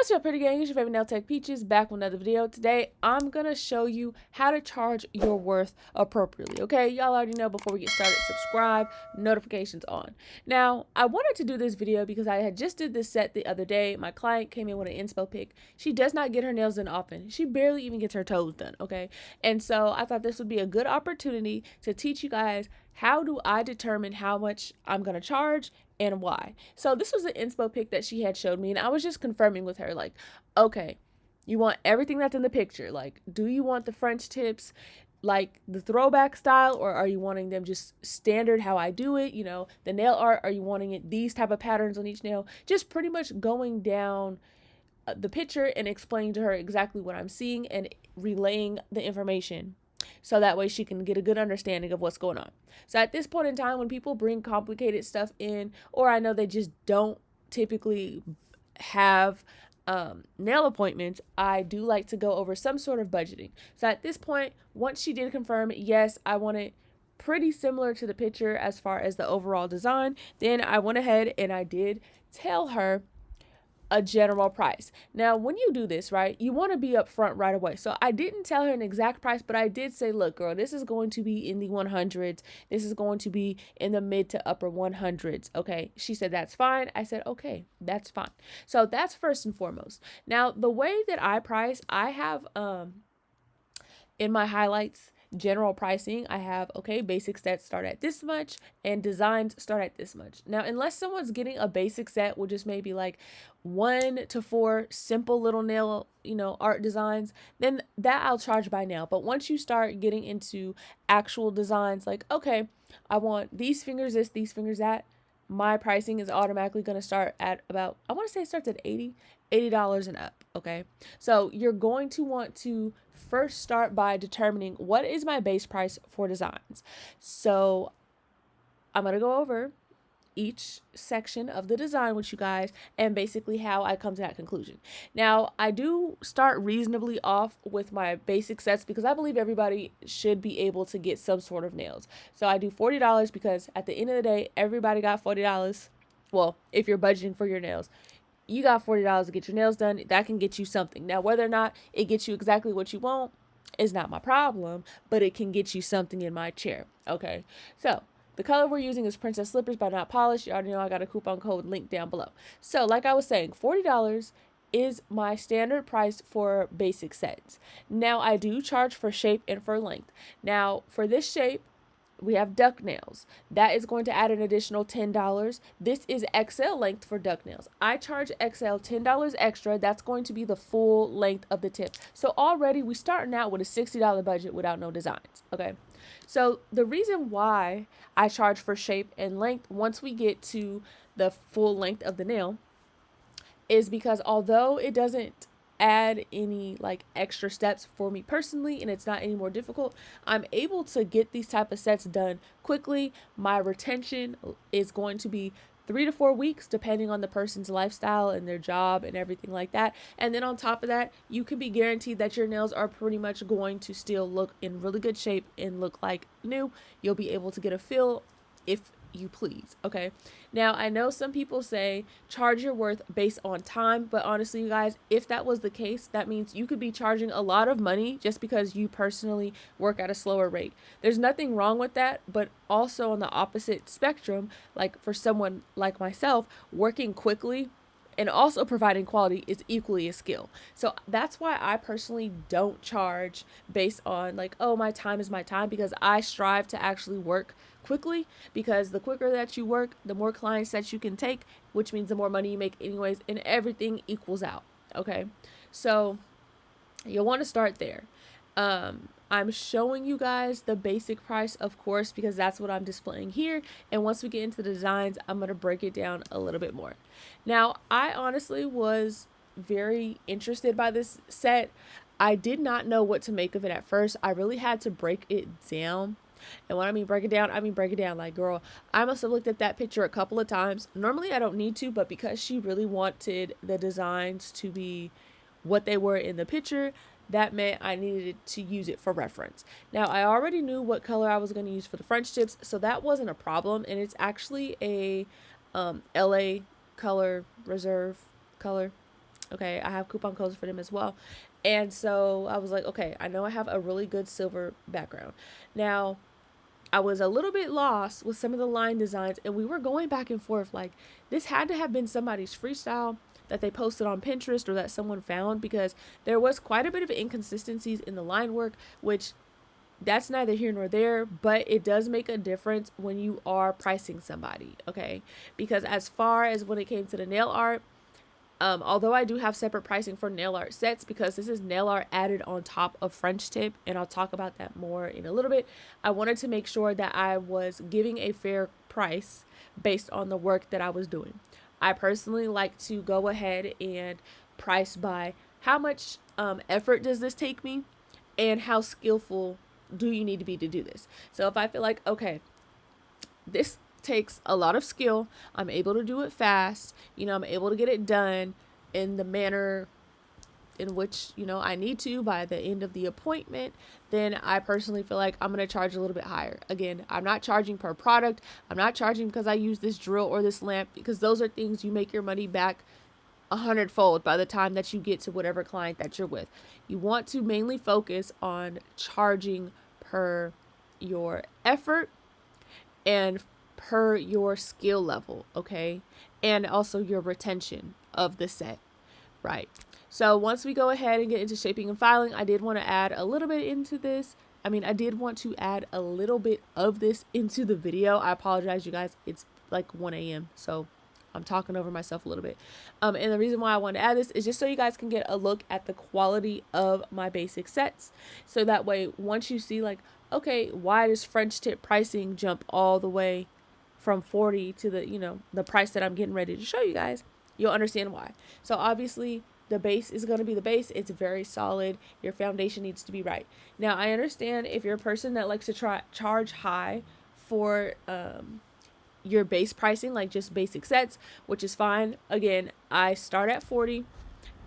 What's up, pretty gang? It's your favorite nail tech Peaches back with another video. Today, I'm gonna show you how to charge your worth appropriately. Okay, y'all already know. Before we get started, subscribe, notifications on. Now, I wanted to do this video because I had just did this set the other day. My client came in with an inspo pick. She does not get her nails done often. She barely even gets her toes done. Okay, and so I thought this would be a good opportunity to teach you guys how do I determine how much I'm gonna charge and why. So this was an inspo pic that she had showed me, and I was just confirming with her, like, okay, you want everything that's in the picture. Like, do you want the French tips like the throwback style, or are you wanting them just standard how I do it? You know, the nail art, are you wanting it these type of patterns on each nail? Just pretty much going down the picture and explaining to her exactly what I'm seeing and relaying the information so that way she can get a good understanding of what's going on. So at this point in time, when people bring complicated stuff in, or I know they just don't typically have nail appointments, I do like to go over some sort of budgeting. So at this point, once she did confirm, yes, I want it pretty similar to the picture as far as the overall design, then I went ahead and I did tell her a general price. Now, when you do this, right, you want to be upfront right away. So I didn't tell her an exact price, but I did say, look, girl, this is going to be in the 100s. This is going to be in the mid to upper 100s. Okay. She said, that's fine. I said, okay, that's fine. So that's first and foremost. Now, the way that I price, I have in my highlights, general pricing, I have, okay, basic sets start at this much and designs start at this much. Now, unless someone's getting a basic set, which is maybe like 1 to 4 simple little nail, art designs, then that I'll charge by nail. But once you start getting into actual designs, like, okay, I want these fingers this, these fingers that, my pricing is automatically going to start at about, I want to say it starts at $80 and up. Okay. So you're going to want to first start by determining what is my base price for designs. So I'm going to go over each section of the design with you guys and basically how I come to that conclusion. Now, I do start reasonably off with my basic sets because I believe everybody should be able to get some sort of nails. So I do $40 because at the end of the day, everybody got $40. Well, if you're budgeting for your nails, you got $40 to get your nails done. That can get you something. Now, whether or not it gets you exactly what you want is not my problem, but it can get you something in my chair. Okay, so the color we're using is Princess Slippers by Not Polished. You already know I got a coupon code linked down below. So like I was saying, $40 is my standard price for basic sets. Now I do charge for shape and for length. Now for this shape, we have duck nails. That is going to add an additional $10. This is XL length for duck nails. I charge XL $10 extra. That's going to be the full length of the tip. So already we starting out with a $60 budget without no designs. Okay. So the reason why I charge for shape and length once we get to the full length of the nail is because although it doesn't add any like extra steps for me personally and it's not any more difficult, I'm able to get these type of sets done quickly. My retention is going to be 3 to 4 weeks depending on the person's lifestyle and their job and everything like that. And then on top of that, you can be guaranteed that your nails are pretty much going to still look in really good shape and look like new. You'll be able to get a feel if you please. Okay. Now, I know some people say charge your worth based on time, but honestly, you guys, if that was the case, that means you could be charging a lot of money just because you personally work at a slower rate. There's nothing wrong with that, but also on the opposite spectrum, like for someone like myself, working quickly and also providing quality is equally a skill. So that's why I personally don't charge based on like, oh, my time is my time, because I strive to actually work quickly, because the quicker that you work, the more clients that you can take, which means the more money you make anyways, and everything equals out. Okay. So you'll want to start there. I'm showing you guys the basic price, of course, because that's what I'm displaying here. And once we get into the designs, I'm going to break it down a little bit more. Now, I honestly was very interested by this set. I did not know what to make of it at first. I really had to break it down. And when I mean break it down, I mean break it down. Like, girl, I must have looked at that picture a couple of times. Normally, I don't need to, but because she really wanted the designs to be what they were in the picture, that meant I needed to use it for reference. Now, I already knew what color I was going to use for the French tips, so that wasn't a problem. And it's actually a LA color, reserve color. Okay, I have coupon codes for them as well. And so I was like, okay, I know I have a really good silver background. Now, I was a little bit lost with some of the line designs, and we were going back and forth. Like, this had to have been somebody's freestyle that they posted on Pinterest or that someone found, because there was quite a bit of inconsistencies in the line work, which that's neither here nor there, but it does make a difference when you are pricing somebody, okay? Because as far as when it came to the nail art, although I do have separate pricing for nail art sets, because this is nail art added on top of French tip, and I'll talk about that more in a little bit. I wanted to make sure that I was giving a fair price based on the work that I was doing. I personally like to go ahead and price by how much effort does this take me, and how skillful do you need to be to do this. So if I feel like, okay, this takes a lot of skill, I'm able to do it fast, I'm able to get it done in the manner in which, I need to by the end of the appointment, then I personally feel like I'm going to charge a little bit higher. Again, I'm not charging per product. I'm not charging because I use this drill or this lamp, because those are things you make your money back 100-fold by the time that you get to whatever client that you're with. You want to mainly focus on charging per your effort and per your skill level, okay? And also your retention of the set, right? So once we go ahead and get into shaping and filing, I did want to add a little bit into this. I did want to add a little bit of this into the video. I apologize, you guys. It's like 1 a.m. So I'm talking over myself a little bit. And the reason why I want to add this is just so you guys can get a look at the quality of my basic sets. So that way, once you see like, okay, why does French tip pricing jump all the way from 40 to the price that I'm getting ready to show you guys, you'll understand why. So obviously the base is going to be the base. It's very solid. Your foundation needs to be right. Now, I understand if you're a person that likes to charge high for your base pricing, like just basic sets, which is fine. Again, I start at 40,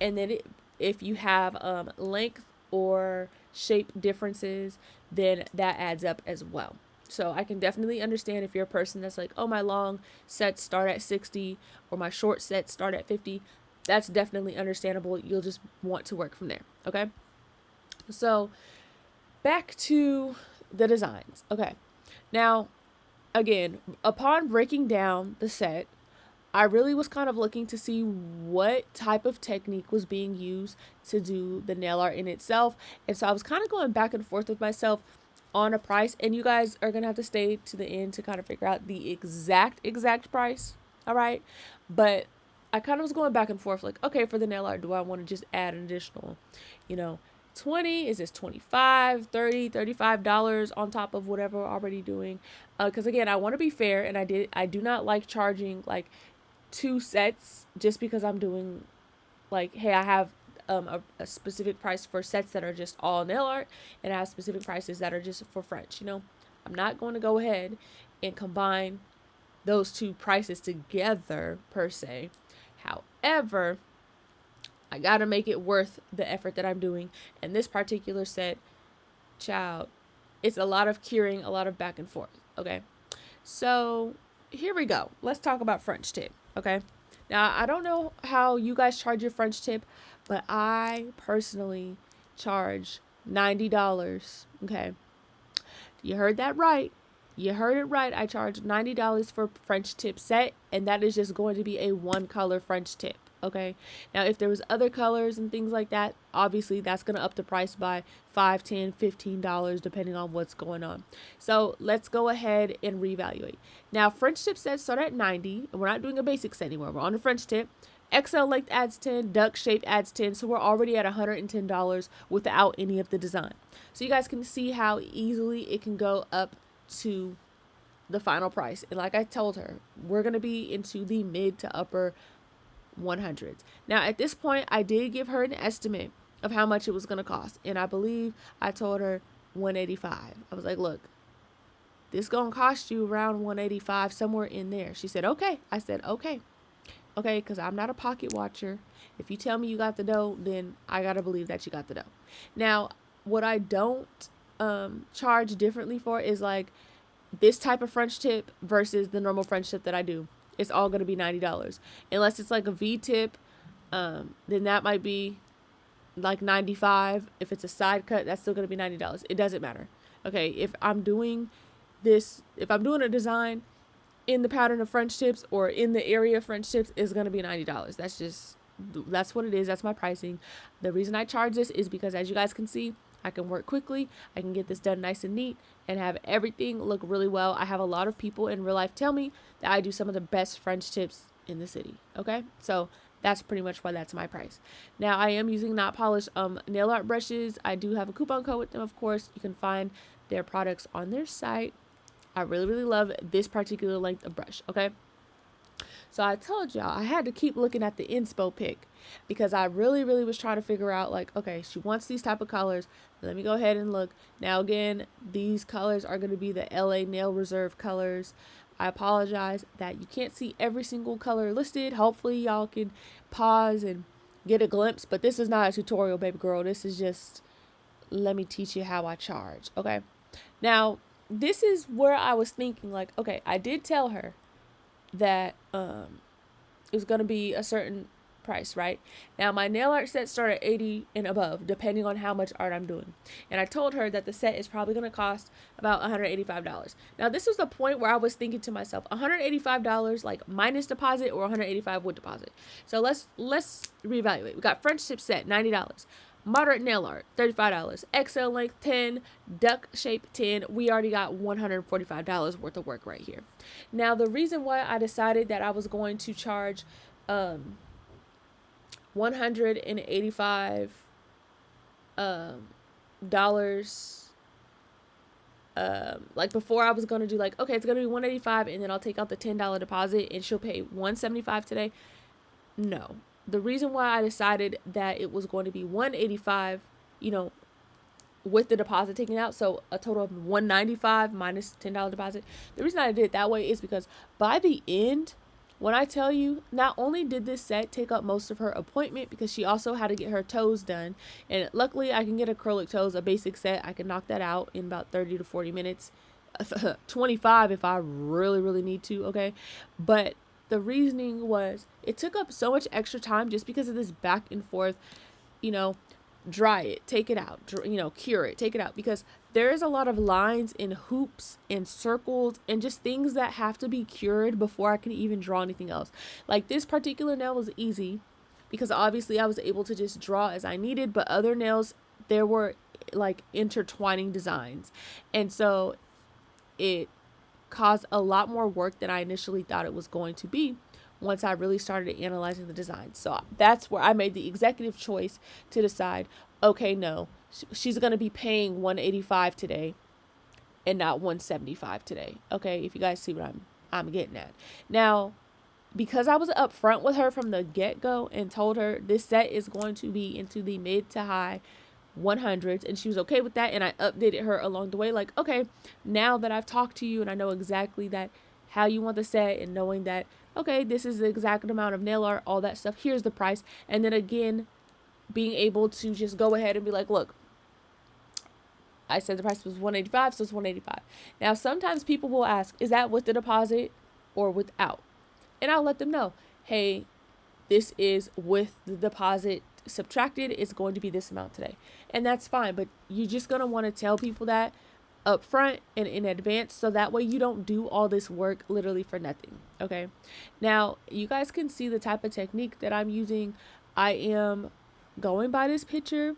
and then if you have length or shape differences, then that adds up as well. So I can definitely understand if you're a person that's like, oh, my long sets start at 60 or my short sets start at 50. That's definitely understandable. You'll just want to work from there. Okay. So back to the designs. Okay. Now, again, upon breaking down the set, I really was kind of looking to see what type of technique was being used to do the nail art in itself. And so I was kind of going back and forth with myself on a price, and you guys are going to have to stay to the end to kind of figure out the exact price. All right. But I kind of was going back and forth like, okay, for the nail art, do I want to just add an additional, 20? Is this 25, 30, $35 on top of whatever we're already doing? Because again, I want to be fair, and I do not like charging like 2 sets just because I'm doing like, hey, I have a specific price for sets that are just all nail art, and I have specific prices that are just for French. I'm not going to go ahead and combine those 2 prices together per se. However, I gotta make it worth the effort that I'm doing. And this particular set, child, it's a lot of curing, a lot of back and forth. Okay, so here we go. Let's talk about French tip. Okay, now I don't know how you guys charge your French tip, but I personally charge $90. Okay, you heard that right. You heard it right. I charge $90 for French tip set, and that is just going to be a 1-color French tip. Okay. Now, if there was other colors and things like that, obviously that's going to up the price by $5, $10, $15, depending on what's going on. So let's go ahead and reevaluate. Now, French tip sets start at 90, and we're not doing a basic set anymore. We're on the French tip. XL length adds 10, duck shape adds 10, so we're already at $110 without any of the design. So you guys can see how easily it can go up to the final price. And like I told her, we're going to be into the mid to upper 100s. Now, at this point, I did give her an estimate of how much it was going to cost. And I believe I told her 185. I was like, look, this going to cost you around 185, somewhere in there. She said, okay. I said, okay. Okay, because I'm not a pocket watcher. If you tell me you got the dough, then I got to believe that you got the dough. Now, what I don't charge differently for is like this type of French tip versus the normal French tip that I do. It's all going to be $90. Unless it's like a V tip then that might be like 95. If it's a side cut, that's still going to be $90. It doesn't matter. Okay, if I'm doing a design in the pattern of French tips or in the area of French tips, is going to be $90. That's what it is. That's my pricing. The reason I charge this is because, as you guys can see, I can work quickly. I can get this done nice and neat and have everything look really well. I have a lot of people in real life tell me that I do some of the best French tips in the city. Okay, so that's pretty much why that's my price. Now, I am using not polished nail art brushes. I do have a coupon code with them, of course. You can find their products on their site. I really, really love this particular length of brush. Okay, so I told y'all I had to keep looking at the Inspo pick because I really, really was trying to figure out, like, okay, she wants these type of colors. Let me go ahead and look. Now, again, these colors are going to be the LA Nail Reserve colors. I apologize that you can't see every single color listed. Hopefully y'all can pause and get a glimpse, but this is not a tutorial, baby girl. This is just, let me teach you how I charge. Okay, now this is where I was thinking, like, okay, I did tell her that it was going to be a certain price, right? Now, my nail art sets start at 80 and above, depending on how much art I'm doing. And I told her that the set is probably going to cost about $185. Now, this was the point where I was thinking to myself, $185, like, minus deposit, or $185 with deposit. So let's reevaluate. We got French tip set, $90. Moderate nail art, $35. XL length, 10. Duck shape, 10. We already got $145 worth of work right here. Now, the reason why I decided that I was going to charge $185 dollars, like, before, I was going to do, like, okay, it's going to be $185 and then I'll take out the $10 deposit and she'll pay $175 today. No. The reason why I decided that it was going to be $185, with the deposit taken out, so a total of $195 minus $10 deposit. The reason I did it that way is because by the end, when I tell you, not only did this set take up most of her appointment, because she also had to get her toes done, and luckily I can get acrylic toes, a basic set. I can knock that out in about 30 to 40 minutes, 25 if I really, really need to, okay? But the reasoning was, it took up so much extra time just because of this back and forth, dry it, take it out, cure it, take it out, because there is a lot of lines and hoops and circles and just things that have to be cured before I can even draw anything else. Like, this particular nail was easy because obviously I was able to just draw as I needed, but other nails, there were like intertwining designs, and so it caused a lot more work than I initially thought it was going to be once I really started analyzing the design. So that's where I made the executive choice to decide, okay, no, she's going to be paying $185 today and not $175 today. Okay, if you guys see what I'm getting at. Now, because I was upfront with her from the get-go and told her this set is going to be into the mid to high 100s, and she was okay with that, and I updated her along the way, like, okay, now that I've talked to you and I know exactly that how you want the set, and knowing that, okay, this is the exact amount of nail art, all that stuff, here's the price. And then again, being able to just go ahead and be like, look, I said the price was $185, so it's $185. Now, sometimes people will ask, is that with the deposit or without? And I'll let them know, hey, this is with the deposit subtracted, it's going to be this amount today. And that's fine, but you're just going to want to tell people that up front and in advance, so that way you don't do all this work literally for nothing. Okay, now you guys can see the type of technique that I'm using. I am going by this picture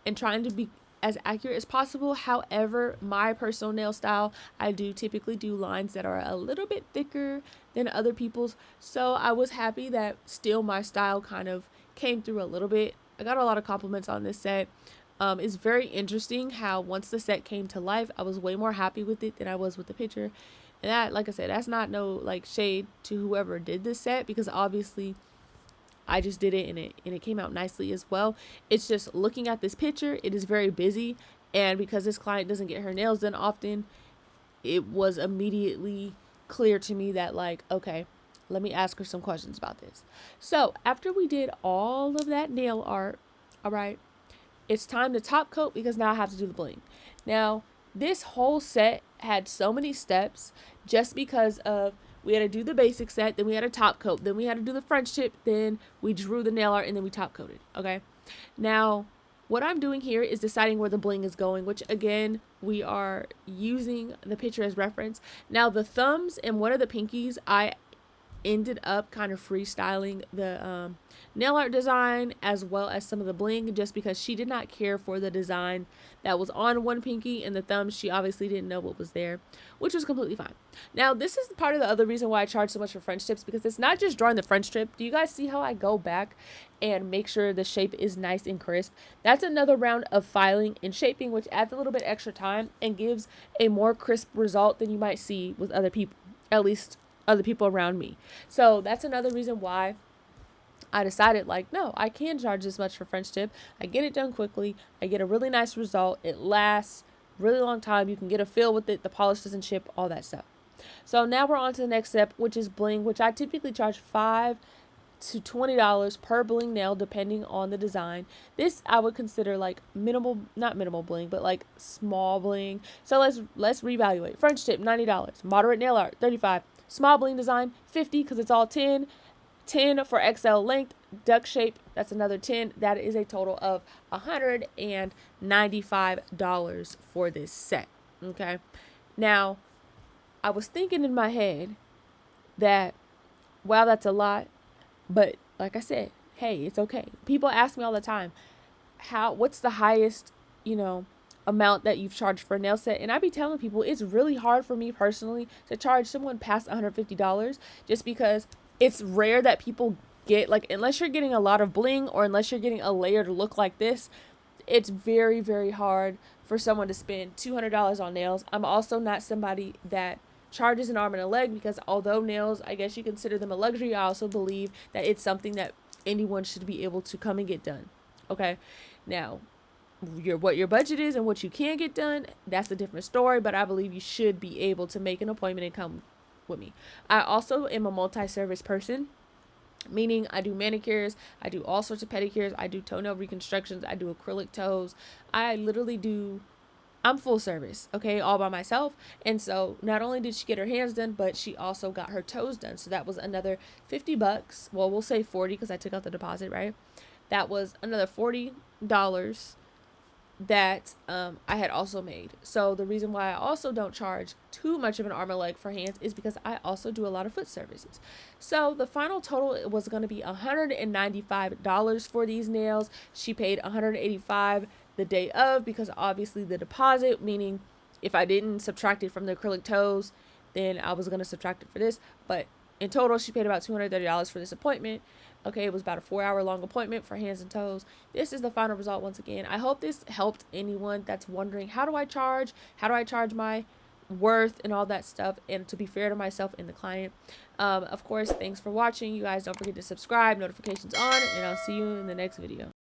and trying to be as accurate as possible. However, my personal nail style, I do typically do lines that are a little bit thicker than other people's, so I was happy that still my style kind of came through a little bit. I got a lot of compliments on this set. It's very interesting how once the set came to life, I was way more happy with it than I was with the picture. And that, like I said, that's not no like shade to whoever did this set, because obviously I just did it and it came out nicely as well. It's just looking at this picture, it is very busy, and because this client doesn't get her nails done often, it was immediately clear to me that, like, okay, let me ask her some questions about this. So after we did all of that nail art, all right, it's time to top coat, because now I have to do the bling. Now, this whole set had so many steps just because of we had to do the basic set, then we had a top coat, then we had to do the French tip, then we drew the nail art, and then we top coated. Okay, now what I'm doing here is deciding where the bling is going, which again, we are using the picture as reference. Now the thumbs and one of the pinkies, I ended up kind of freestyling the nail art design as well as some of the bling, just because she did not care for the design that was on one pinky, and the thumbs, she obviously didn't know what was there, which was completely fine. Now this is part of the other reason why I charge so much for French tips, because it's not just drawing the French tip. Do you guys see how I go back and make sure the shape is nice and crisp? That's another round of filing and shaping, which adds a little bit extra time and gives a more crisp result than you might see with other people, at least other people around me. So that's another reason why I decided, like, no, I can charge this much for French tip. I get it done quickly. I get a really nice result. It lasts really long time. You can get a feel with it. The polish doesn't chip, all that stuff. So now we're on to the next step, which is bling, which I typically charge $5 to $20 per bling nail, depending on the design. This I would consider like minimal, not minimal bling, but like small bling. So let's reevaluate. French tip, $90. Moderate nail art, $35. Small bling design, $50, because it's all 10. 10 for XL length. Duck shape, that's another 10. That is a total of $195 for this set. Okay. Now, I was thinking in my head that, wow, that's a lot. But like I said, hey, it's okay. People ask me all the time, what's the highest, amount that you've charged for a nail set? And I be telling people it's really hard for me personally to charge someone past $150, just because it's rare that people get, like, unless you're getting a lot of bling or unless you're getting a layered look like this, it's very, very hard for someone to spend $200 on nails. I'm also not somebody that charges an arm and a leg, because although nails, I guess you consider them a luxury, I also believe that it's something that anyone should be able to come and get done. Okay, now what your budget is and what you can get done, that's a different story, but I believe you should be able to make an appointment and come with me. I also am a multi-service person, meaning I do manicures, I do all sorts of pedicures, I do toenail reconstructions, I do acrylic toes. I'm full service, okay, all by myself. And so not only did she get her hands done, but she also got her toes done. So that was another $50. Well, we'll say 40 because I took out the deposit, right? That was another $40 that I had also made. So the reason why I also don't charge too much of an arm and leg for hands is because I also do a lot of foot services. So the final total was going to be $195 for these nails. She paid $185 the day of, because obviously the deposit, meaning if I didn't subtract it from the acrylic toes, then I was going to subtract it for this. But in total, she paid about $230 for this appointment. Okay, it was about a 4-hour long appointment for hands and toes. This is the final result once again. I hope this helped anyone that's wondering, how do I charge? How do I charge my worth and all that stuff, and to be fair to myself and the client. Of course, thanks for watching. You guys don't forget to subscribe, notifications on, and I'll see you in the next video.